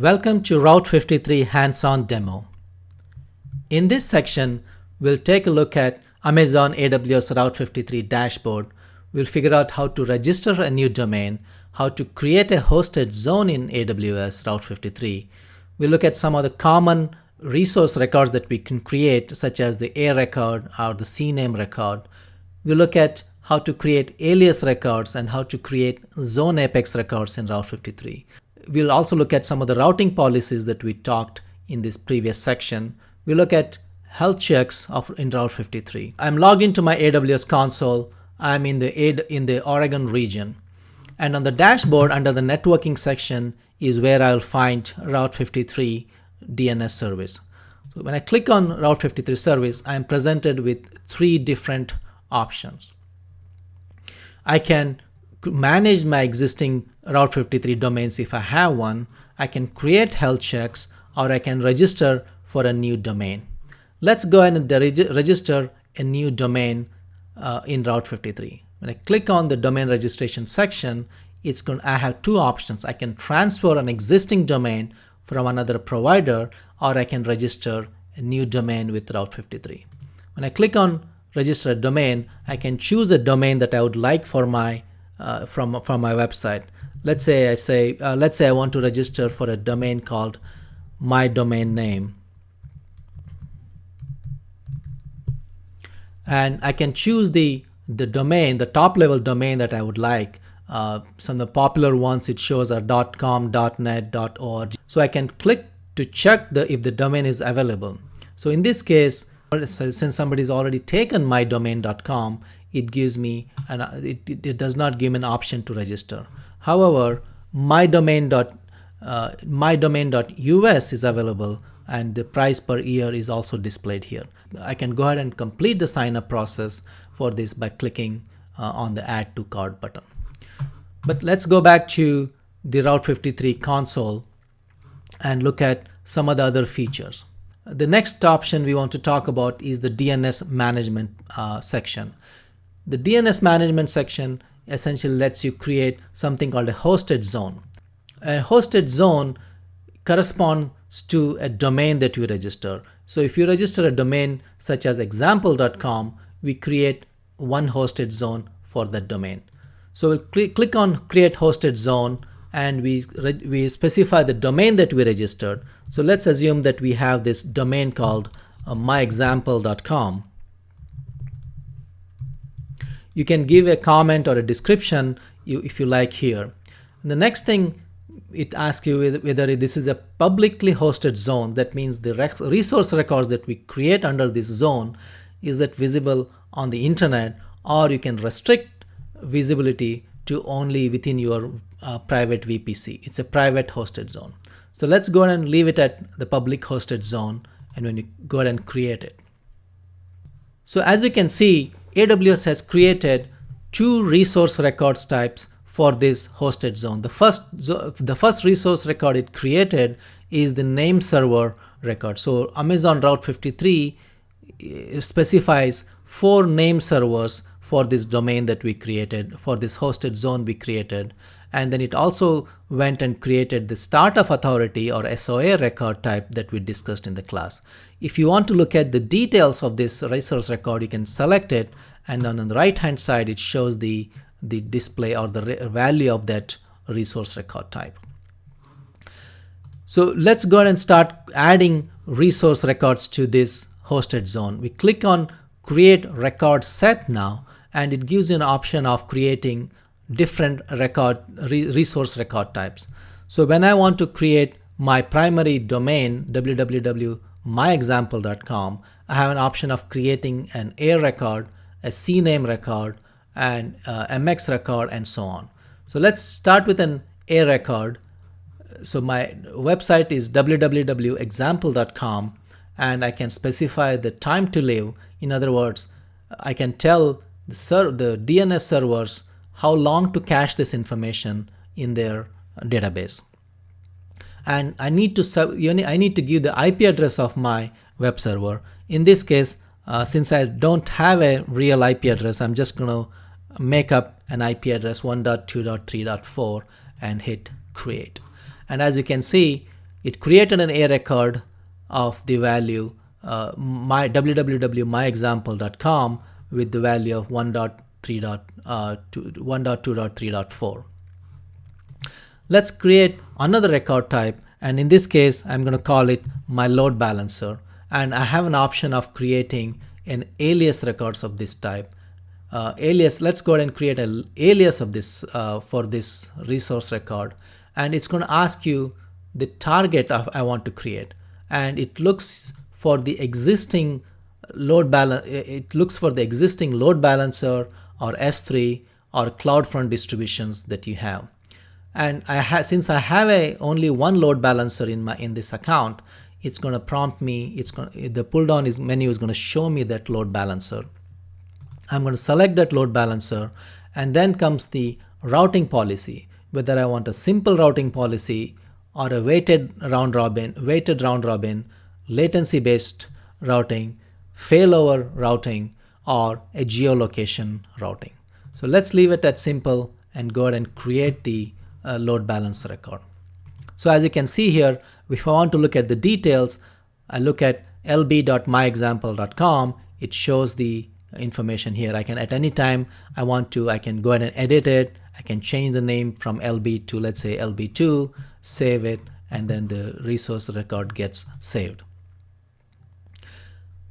Welcome to Route 53 hands-on demo. In this section, we'll take a look at Amazon AWS Route 53 dashboard. We'll figure out how to register a new domain, how to create a hosted zone in AWS Route 53. We'll look at some of the common resource records that we can create, such as the A record or the CNAME record. We'll look at how to create alias records and how to create zone apex records in Route 53. We'll also look at some of the routing policies that we talked in this previous section. We'll look at health checks in Route 53. I'm logged into my AWS console. I'm in the Oregon region. And on the dashboard under the networking section is where I'll find Route 53 DNS service. So when I click on Route 53 service, I'm presented with three different options. I can manage my existing Route 53 domains if I have one. I can create health checks, or I can register for a new domain. Let's go ahead and register a new domain in Route 53. When I click on the domain registration section, I have two options. I can transfer an existing domain from another provider, or I can register a new domain with Route 53. When I click on register a domain, I can choose a domain that I would like for my from my website. Let's say I want to register for a domain called my domain name, and I can choose the domain, the top level domain that I would like. Some of the popular ones it shows are .com, .net, .org. So I can click to check if the domain is available. So in this case, since somebody's already taken mydomain.com, it gives me it does not give me an option to register. However, mydomain.us is available, and the price per year is also displayed here. I can go ahead and complete the sign up process for this by clicking on the add to cart button. But let's go back to the Route 53 console and look at some of the other features. The next option we want to talk about is the DNS management section. The DNS management section essentially lets you create something called a hosted zone. A hosted zone corresponds to a domain that you register. So if you register a domain such as example.com, we create one hosted zone for that domain. So we'll click on create hosted zone, and we specify the domain that we registered. So let's assume that we have this domain called myexample.com. You can give a comment or a description if you like here. And the next thing, it asks you whether this is a publicly hosted zone. That means the resource records that we create under this zone, is that visible on the internet, or you can restrict visibility to only within your private VPC. It's a private hosted zone. So let's go ahead and leave it at the public hosted zone, and when you go ahead and create it. So as you can see, AWS has created two resource records types for this hosted zone. The first resource record it created is the name server record. So Amazon Route 53 specifies 4 name servers for this domain that we created, for this hosted zone we created. And then it also went and created the start of authority or SOA record type that we discussed in the class. If you want to look at the details of this resource record, you can select it, and on the right hand side it shows the display or the value of that resource record type. So let's go ahead and start adding resource records to this hosted zone. We click on create record set now, and it gives you an option of creating different resource record types. So when I want to create my primary domain www.myexample.com, I have an option of creating an A record, a CNAME record, and MX record, and so on. So let's start with an A record. So my website is www.example.com, and I can specify the time to live. In other words, I can tell the DNS servers how long to cache this information in their database. And I need to give the IP address of my web server. In this case, since I don't have a real IP address, I'm just going to make up an IP address 1.2.3.4 and hit create. And as you can see, it created an A record of the value my www.myexample.com with the value of 1.2.3.4. Let's create another record type, and in this case I'm going to call it my load balancer, and I have an option of creating an alias records of this type. Let's go ahead and create an alias of this for this resource record, and it's going to ask you the target I want to create, and it looks for the existing load balancer or S3 or CloudFront distributions that you have. And since I have only one load balancer in this account, it's going to prompt me. The pull down menu is going to show me that load balancer. I'm going to select that load balancer, and then comes the routing policy, whether I want a simple routing policy or a weighted round robin, latency based routing, failover routing, or a geolocation routing. So let's leave it at simple and go ahead and create the load balancer record. So as you can see here, if I want to look at the details, I look at lb.myexample.com. It shows the information here. I can, at any time I want to, I can go ahead and edit it. I can change the name from LB to, let's say, LB2, save it, and then the resource record gets saved.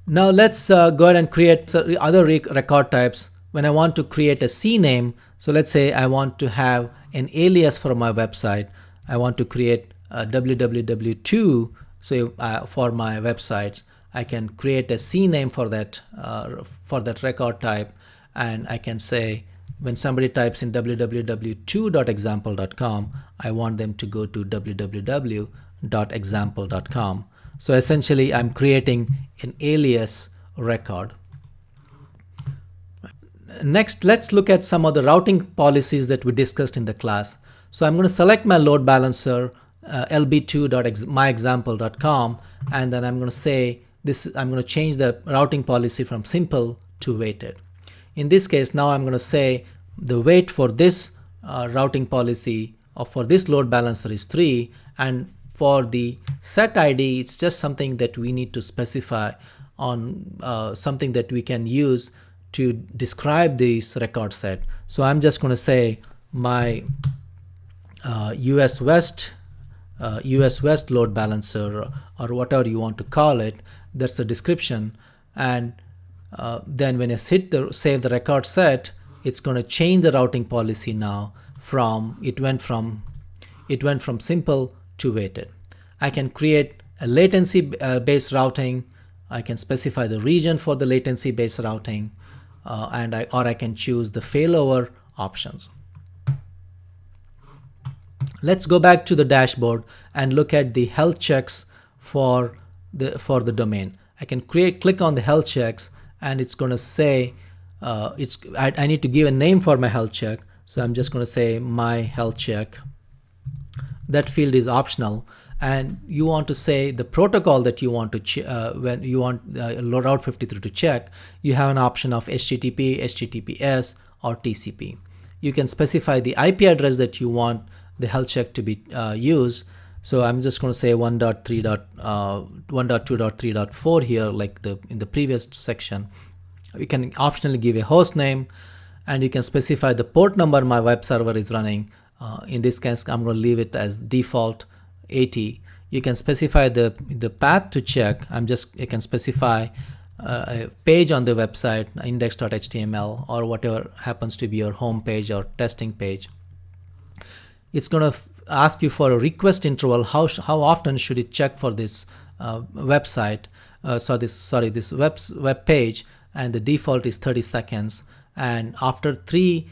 Now let's go ahead and create other record types. When I want to create a CNAME, so let's say I want to have an alias for my website. I want to create a www2. So for my websites, I can create a CNAME for that record type, and I can say when somebody types in www2.example.com, I want them to go to www.example.com. So essentially, I'm creating an alias record. Next, let's look at some of the routing policies that we discussed in the class. So I'm going to select my load balancer, lb2.myexample.com, and then I'm going to say this. I'm going to change the routing policy from simple to weighted. In this case, now I'm going to say the weight for this routing policy or for this load balancer is 3, and for the set ID, it's just something that we need to specify on something that we can use to describe this record set. So I'm just going to say my US West load balancer, or whatever you want to call it. That's the description. And then when I hit the save the record set, it's going to change the routing policy now from it went from simple to weighted. I can create a latency based routing. I can specify the region for the latency based routing, or I can choose the failover options. Let's go back to the dashboard and look at the health checks for the domain. I can click on the health checks, and it's going to say I need to give a name for my health check. So I'm just going to say my health check. That field is optional, and you want to say the protocol that you want to when you want Route 53 to check. You have an option of HTTP, HTTPS, or TCP. You can specify the IP address that you want the health check to be used. So I'm just going to say 1.2.3.4 here, like in the previous section. You can optionally give a host name, and you can specify the port number my web server is running. In this case, I'm going to leave it as default 80. You can specify the path to check. You can specify a page on the website, index.html, or whatever happens to be your home page or testing page. It's going to ask you for a request interval. How often should it check for this website? This web page, and the default is 30 seconds. And after three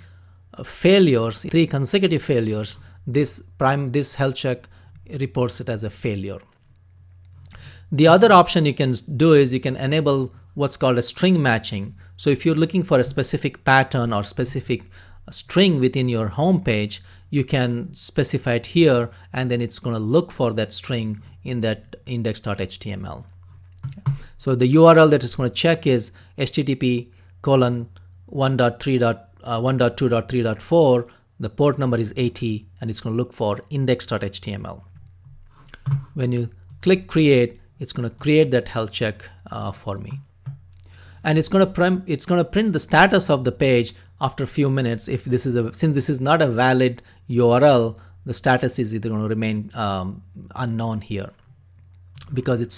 consecutive failures, this health check reports it as a failure. The other option you can do is you can enable what's called a string matching. So if you're looking for a specific pattern or specific string within your home page, you can specify it here, and then it's going to look for that string in that index.html. So the URL that it's going to check is http://1.2.3.4. The port number is 80, and it's going to look for index.html. When you click create, it's going to create that health check for me. And it's going to print the status of the page after a few minutes. If this is since this is not a valid URL, the status is either going to remain unknown here, because it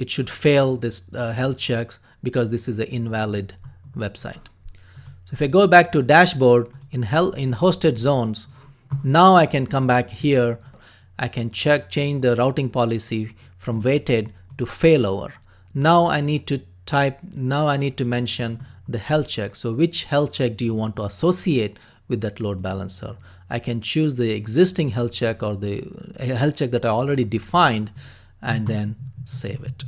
should fail this health checks because this is an invalid website. So if I go back to dashboard in hosted zones, now I can come back here. I can change the routing policy from weighted to failover. Now I need to mention the health check. So which health check do you want to associate with that load balancer? I can choose the existing health check or the health check that I already defined and then save it.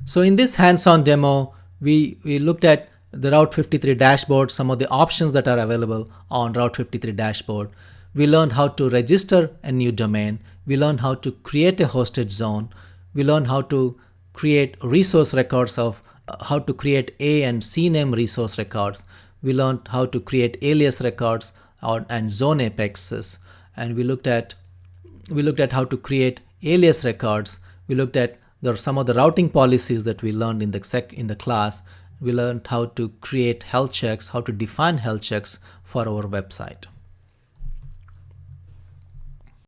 So in this hands-on demo, we looked at the Route 53 dashboard, some of the options that are available on Route 53 dashboard. We learned how to register a new domain. We learned how to create a hosted zone. We learned how to create resource records of how to create A and C name resource records. We learned how to create alias records and zone apexes. And we looked at how to create alias records. We looked at some of the routing policies that we learned in the class. We learned how to create health checks, how to define health checks for our website.